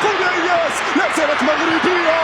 يقول يا إلياس لا زالت مغربية.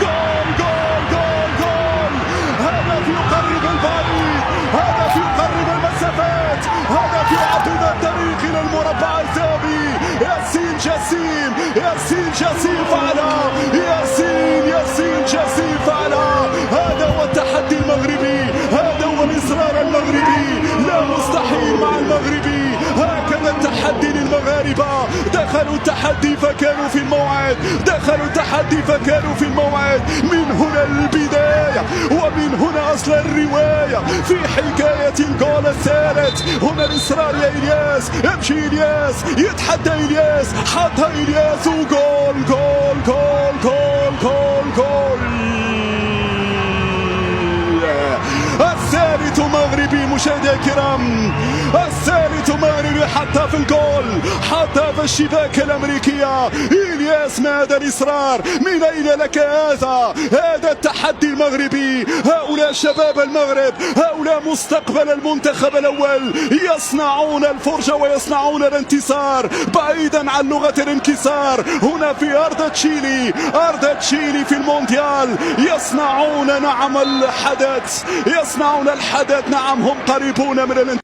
جول جول جول جول. هدف يقرب البعيد، هدف يقرب المسافات، هدف يعطينا الطريق إلى المربع الذهبي. ياسين جسيم، ياسين جسيم فعلا، ياسين جسيم فعلا. هذا هو التحدي المغربي، هذا هو الإصرار المغربي. لا مستحيل مع المغربي، هكذا التحدي للمغاربة. دخلوا التحدي فكانوا في الموعد، دخلوا التحدي فكانوا في الموعد. من هنا البداية ومن هنا أصل الرواية في حكاية الجول الثالث. هنا الإصرار يا إلياس، امشي إلياس، يتحدى إلياس، حطها إلياس وجول جول جول جول جول جول. الثالث مغربي مشاهدينا الكرام، الثالث مغربي حتى في الجول، حتى في الشباك الأمريكية. إلياس ما هذا الإصرار؟ من أين لك هذا؟ هذا التحدي المغربي. هؤلاء شباب المغرب، هؤلاء مستقبل المنتخب الأول، يصنعون الفرجة ويصنعون الانتصار بعيدا عن لغة الانكسار. هنا في أرض تشيلي، أرض تشيلي في المونديال، يصنعون نعم الحدث، يصنعون الحدث. نعم هم قريبون من الانتصار.